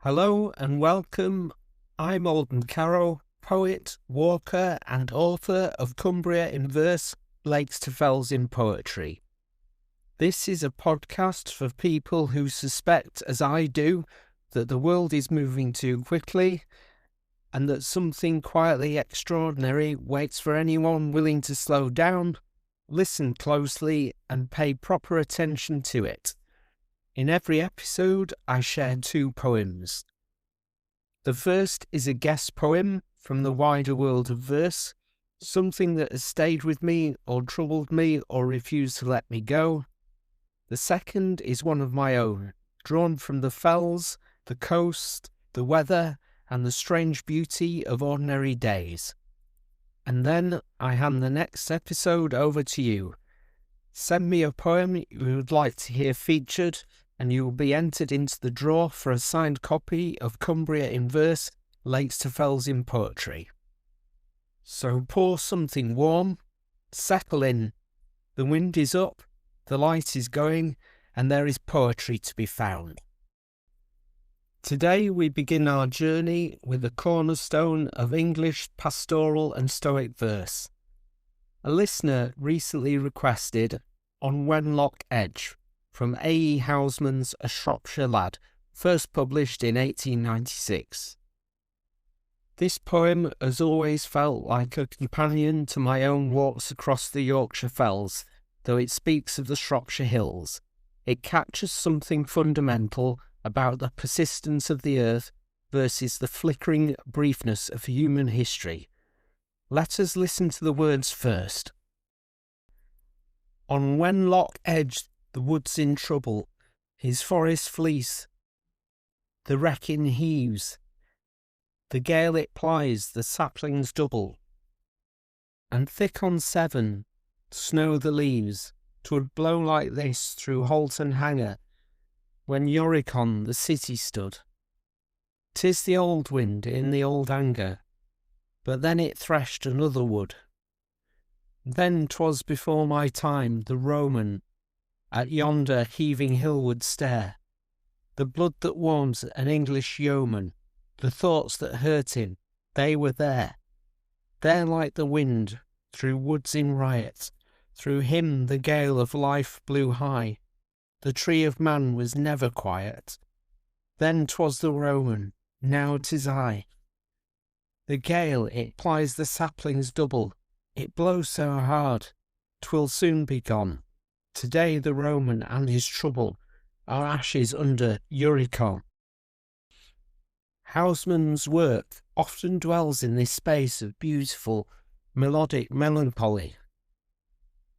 Hello and welcome. I'm Alden Carrow, poet, walker and author of Cumbria in Verse, Lakes to Fells in Poetry. This is a podcast for people who suspect, as I do, that the world is moving too quickly and that something quietly extraordinary waits for anyone willing to slow down, listen closely and pay proper attention to it. In every episode, I share two poems. The first is a guest poem from the wider world of verse, something that has stayed with me or troubled me or refused to let me go. The second is one of my own, drawn from the fells, the coast, the weather, and the strange beauty of ordinary days. And then I hand the next episode over to you. Send me a poem you would like to hear featured, and you will be entered into the draw for a signed copy of Cumbria in Verse, Lakes to Fells in Poetry. So pour something warm, settle in. The wind is up, the light is going, and there is poetry to be found. Today we begin our journey with a cornerstone of English pastoral and stoic verse. A listener recently requested On Wenlock Edge, from A. Housman's A Shropshire Lad, first published in 1896. This poem has always felt like a companion to my own walks across the Yorkshire fells, though it speaks of the Shropshire hills. It captures something fundamental about the persistence of the earth versus the flickering briefness of human history. Let us listen to the words first. On Wenlock Edge, the wood's in trouble, his forest fleece. The Wrekin heaves, the Gale it plies, the saplings double. And thick on Severn, snow the leaves, 'twould blow like this through holt and hanger, when Uricon the city stood. 'Tis the old wind in the old anger, but then it threshed another wood. Then 'twas before my time, the Roman, at yonder heaving hill would stare. The blood that warms an English yeoman, the thoughts that hurt him, they were there. There like the wind, through woods in riot, through him the gale of life blew high. The tree of man was never quiet. Then 'twas the Roman, now 'tis I. The gale, it plies the saplings double, it blows so hard, 'twill soon be gone. Today the Roman and his trouble are ashes under Uricon. Housman's work often dwells in this space of beautiful, melodic melancholy.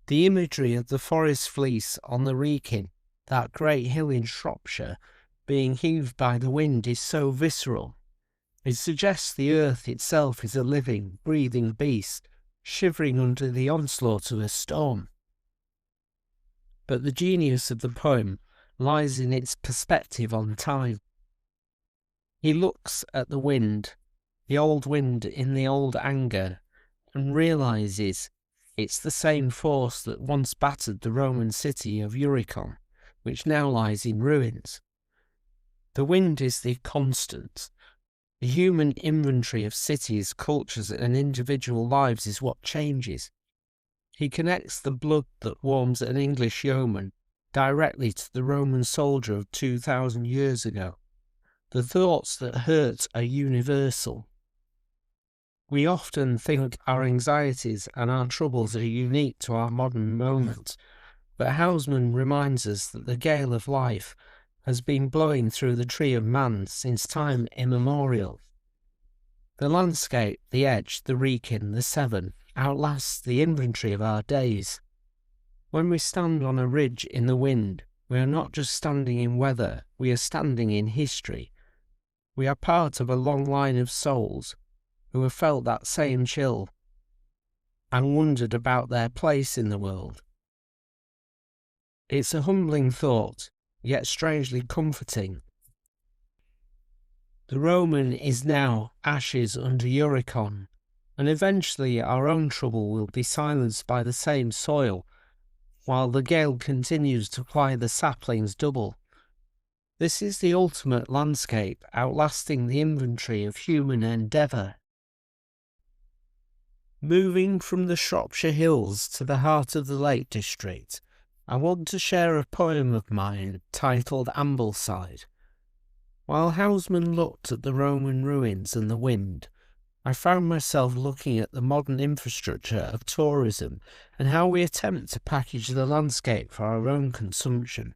The imagery of the forest fleece on the Wrekin, that great hill in Shropshire, being heaved by the wind is so visceral. It suggests the earth itself is a living, breathing beast, shivering under the onslaught of a storm. But the genius of the poem lies in its perspective on time. He looks at the wind in the old anger, and realises it's the same force that once battered the Roman city of Uricon, which now lies in ruins. The wind is the constant. The human inventory of cities, cultures, and individual lives is what changes. He connects the blood that warms an English yeoman directly to the Roman soldier of 2,000 years ago. The thoughts that hurt are universal. We often think our anxieties and our troubles are unique to our modern moment, but Housman reminds us that the gale of life has been blowing through the tree of man since time immemorial. The landscape, the edge, the Wrekin, the Severn outlasts the inventory of our days. When we stand on a ridge in the wind, we are not just standing in weather, we are standing in history. We are part of a long line of souls who have felt that same chill and wondered about their place in the world. It's a humbling thought, yet strangely comforting. The Roman is now ashes under Uricon, and eventually our own trouble will be silenced by the same soil, while the gale continues to ply the saplings double. This is the ultimate landscape, outlasting the inventory of human endeavour. Moving from the Shropshire hills to the heart of the Lake District, I want to share a poem of mine titled Ambleside. While Housman looked at the Roman ruins and the wind, I found myself looking at the modern infrastructure of tourism and how we attempt to package the landscape for our own consumption.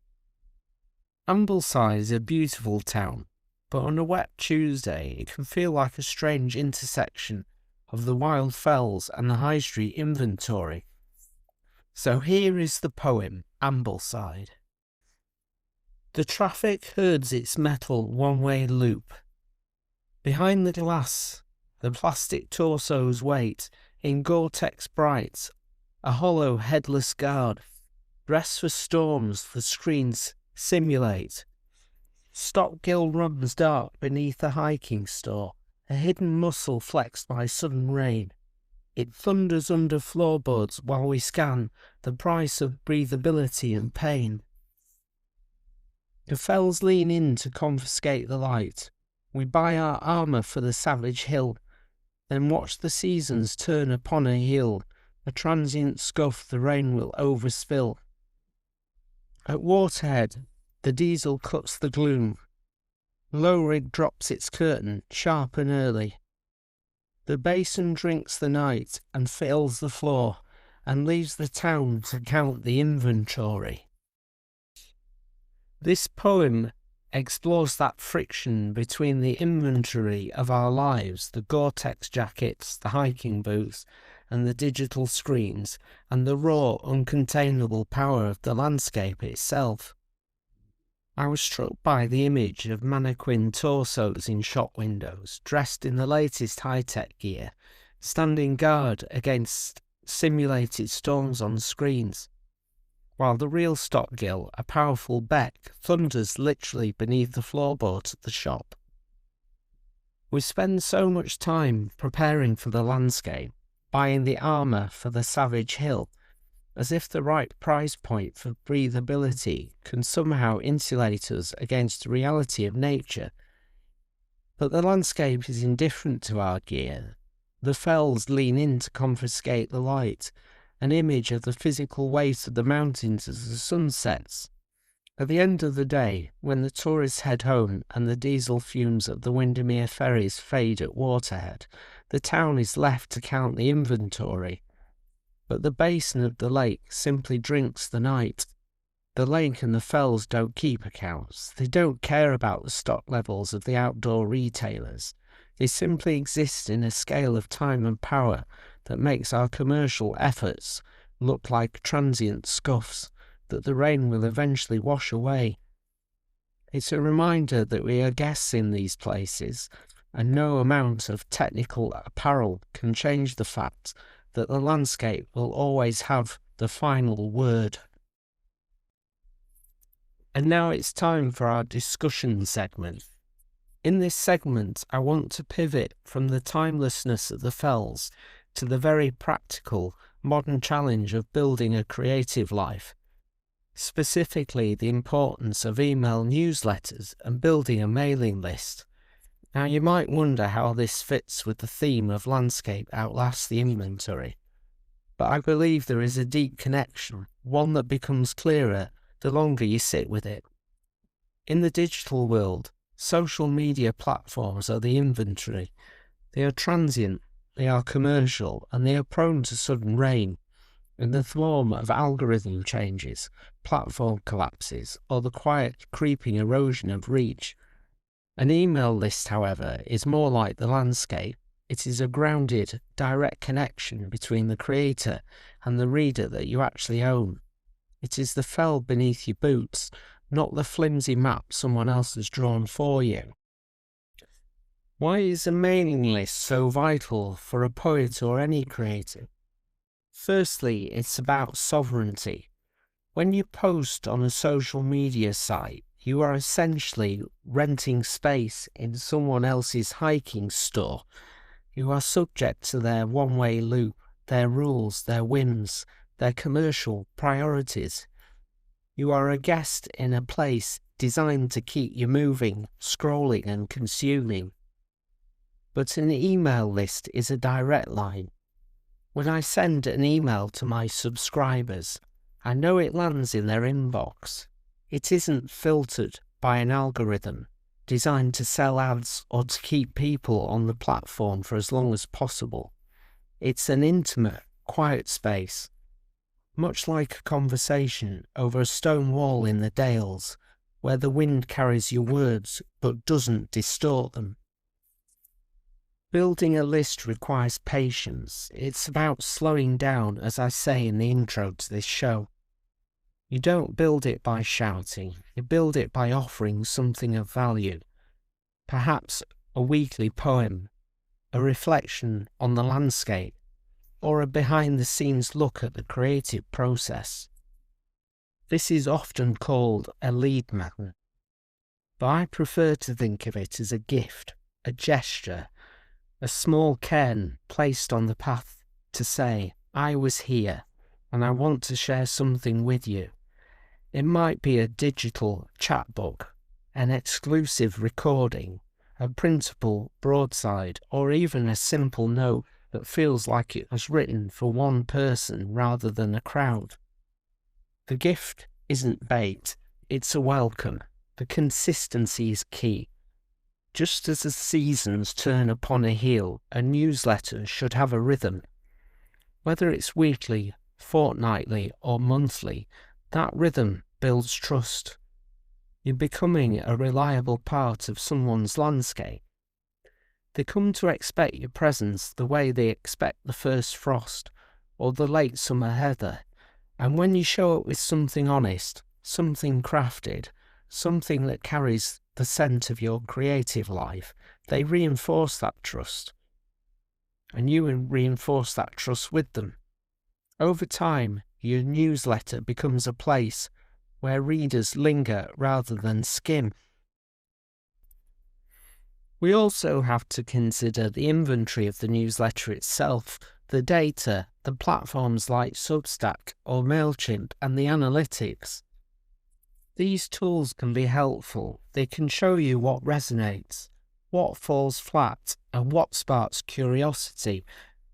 Ambleside is a beautiful town, but on a wet Tuesday it can feel like a strange intersection of the wild fells and the high street inventory. So here is the poem, Ambleside. The traffic herds its metal one-way loop. Behind the glass, the plastic torsos wait, in Gore-Tex bright, a hollow headless guard. Dressed for storms, the screens simulate. Stockgill runs dark beneath a hiking store, a hidden muscle flexed by sudden rain. It thunders under floorboards while we scan the price of breathability and pain. The fells lean in to confiscate the light. We buy our armour for the savage hill, then watch the seasons turn upon a heel, a transient scuff the rain will overspill. At Waterhead, the diesel cuts the gloom. Low rig drops its curtain, sharp and early. The basin drinks the night and fills the floor, and leaves the town to count the inventory. This poem explores that friction between the inventory of our lives, the Gore-Tex jackets, the hiking boots, and the digital screens, and the raw, uncontainable power of the landscape itself. I was struck by the image of mannequin torsos in shop windows, dressed in the latest high-tech gear, standing guard against simulated storms on screens, while the real Stockgill, a powerful beck, thunders literally beneath the floorboards of the shop. We spend so much time preparing for the landscape, buying the armour for the savage hill, as if the right price point for breathability can somehow insulate us against the reality of nature. But the landscape is indifferent to our gear. The fells lean in to confiscate the light, an image of the physical weight of the mountains as the sun sets. At the end of the day, when the tourists head home and the diesel fumes of the Windermere ferries fade at Waterhead, the town is left to count the inventory. But the basin of the lake simply drinks the night. The lake and the fells don't keep accounts. They don't care about the stock levels of the outdoor retailers. They simply exist in a scale of time and power that makes our commercial efforts look like transient scuffs that the rain will eventually wash away. It's a reminder that we are guests in these places, and no amount of technical apparel can change the fact that the landscape will always have the final word. And now it's time for our discussion segment. In this segment, I want to pivot from the timelessness of the fells to the very practical, modern challenge of building a creative life, specifically the importance of email newsletters and building a mailing list. Now you might wonder how this fits with the theme of landscape outlasts the inventory, but I believe there is a deep connection, one that becomes clearer the longer you sit with it. In the digital world, social media platforms are the inventory. They are transient, they are commercial, and they are prone to sudden rain, in the form of algorithm changes, platform collapses, or the quiet, creeping erosion of reach. An email list, however, is more like the landscape. It is a grounded, direct connection between the creator and the reader that you actually own. It is the fell beneath your boots, not the flimsy map someone else has drawn for you. Why is a mailing list so vital for a poet or any creator? Firstly, it's about sovereignty. When you post on a social media site, you are essentially renting space in someone else's hiking store. You are subject to their one-way loop, their rules, their whims, their commercial priorities. You are a guest in a place designed to keep you moving, scrolling and consuming. But an email list is a direct line. When I send an email to my subscribers, I know it lands in their inbox. It isn't filtered by an algorithm designed to sell ads or to keep people on the platform for as long as possible. It's an intimate, quiet space, much like a conversation over a stone wall in the Dales, where the wind carries your words but doesn't distort them. Building a list requires patience. It's about slowing down, as I say in the intro to this show. You don't build it by shouting, you build it by offering something of value. Perhaps a weekly poem, a reflection on the landscape, or a behind-the-scenes look at the creative process. This is often called a lead magnet, but I prefer to think of it as a gift, a gesture, a small cairn placed on the path to say, I was here, and I want to share something with you. It might be a digital chat book, an exclusive recording, a printable broadside, or even a simple note that feels like it was written for one person rather than a crowd. The gift isn't bait, it's a welcome. The consistency is key. Just as the seasons turn upon a heel, a newsletter should have a rhythm. Whether it's weekly, fortnightly, or monthly, that rhythm builds trust. You're becoming a reliable part of someone's landscape. They come to expect your presence the way they expect the first frost or the late summer heather. And when you show up with something honest, something crafted, something that carries the scent of your creative life, they reinforce that trust. And you reinforce that trust with them. Over time, your newsletter becomes a place where readers linger rather than skim. We also have to consider the inventory of the newsletter itself, the data, the platforms like Substack or MailChimp, and the analytics. These tools can be helpful. They can show you what resonates, what falls flat, and what sparks curiosity,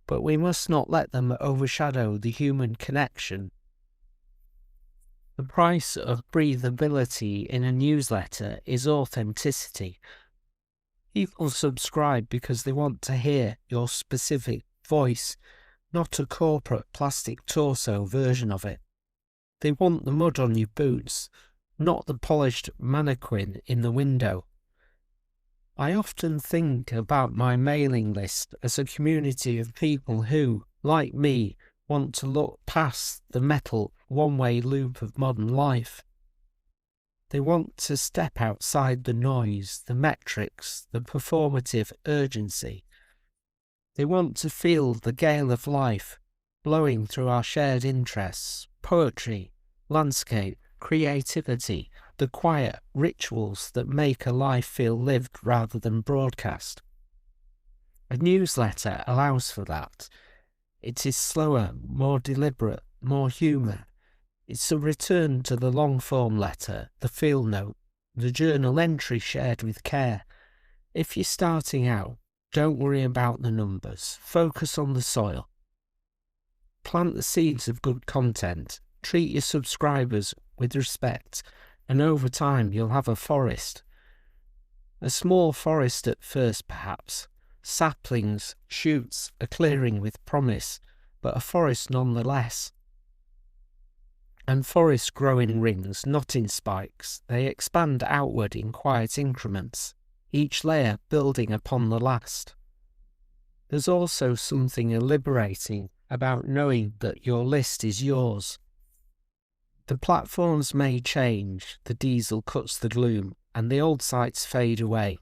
but we must not let them overshadow the human connection. The price of breathability in a newsletter is authenticity. People subscribe because they want to hear your specific voice, not a corporate plastic torso version of it. They want the mud on your boots, not the polished mannequin in the window. I often think about my mailing list as a community of people who, like me, want to look past the metal, one-way loop of modern life. They want to step outside the noise, the metrics, the performative urgency. They want to feel the gale of life blowing through our shared interests, poetry, landscape, creativity, the quiet rituals that make a life feel lived rather than broadcast. A newsletter allows for that. It is slower, more deliberate, more human. It's a return to the long-form letter, the field note, the journal entry shared with care. If you're starting out, don't worry about the numbers. Focus on the soil. Plant the seeds of good content. Treat your subscribers with respect, and over time you'll have a forest. A small forest at first, perhaps. Saplings, shoots, a clearing with promise, but a forest nonetheless. And forests grow in rings, not in spikes. They expand outward in quiet increments, each layer building upon the last. There's also something liberating about knowing that your list is yours. The platforms may change, the diesel cuts the gloom, and the old sites fade away,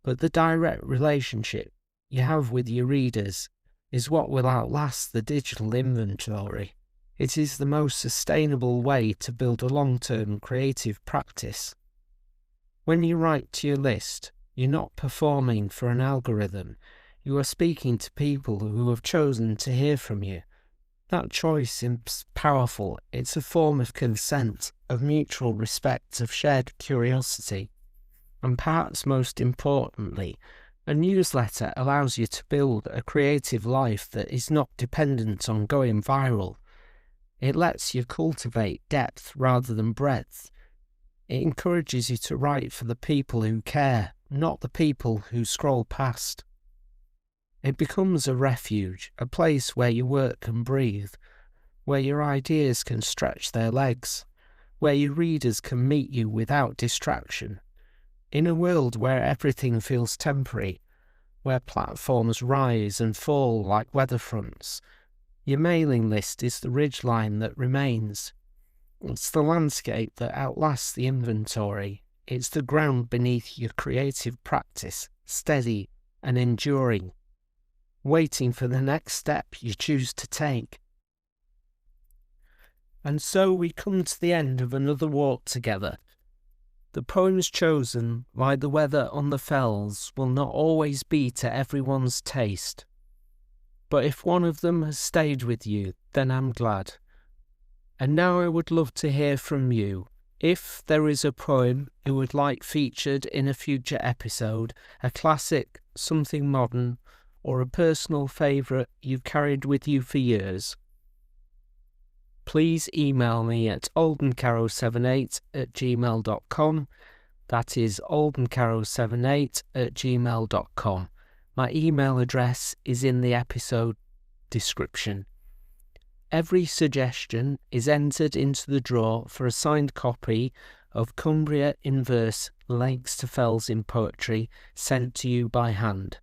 but the direct relationship you have with your readers is what will outlast the digital inventory. It is the most sustainable way to build a long-term creative practice. When you write to your list, you're not performing for an algorithm. You are speaking to people who have chosen to hear from you. That choice is powerful. It's a form of consent, of mutual respect, of shared curiosity. And perhaps most importantly, a newsletter allows you to build a creative life that is not dependent on going viral. It lets you cultivate depth rather than breadth. It encourages you to write for the people who care, not the people who scroll past. It becomes a refuge, a place where you work and breathe, where your ideas can stretch their legs, where your readers can meet you without distraction. In a world where everything feels temporary, where platforms rise and fall like weather fronts, your mailing list is the ridgeline that remains. It's the landscape that outlasts the inventory. It's the ground beneath your creative practice, steady and enduring, waiting for the next step you choose to take. And so we come to the end of another walk together. The poems chosen, like the weather on the fells, will not always be to everyone's taste. But if one of them has stayed with you, then I'm glad. And now I would love to hear from you. If there is a poem you would like featured in a future episode, a classic, something modern, or a personal favourite you've carried with you for years, please email me at aldencarrow78@gmail.com. That is aldencarrow78@gmail.com. My email address is in the episode description. Every suggestion is entered into the draw for a signed copy of Cumbria in Verse, Lakes to Fells in Poetry, sent to you by hand.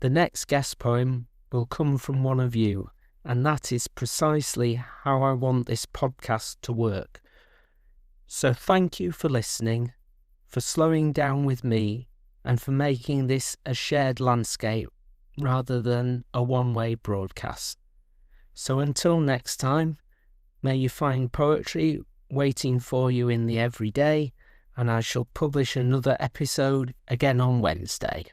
The next guest poem will come from one of you, and that is precisely how I want this podcast to work. So thank you for listening, for slowing down with me, and for making this a shared landscape rather than a one-way broadcast. So until next time, may you find poetry waiting for you in the everyday, and I shall publish another episode again on Wednesday.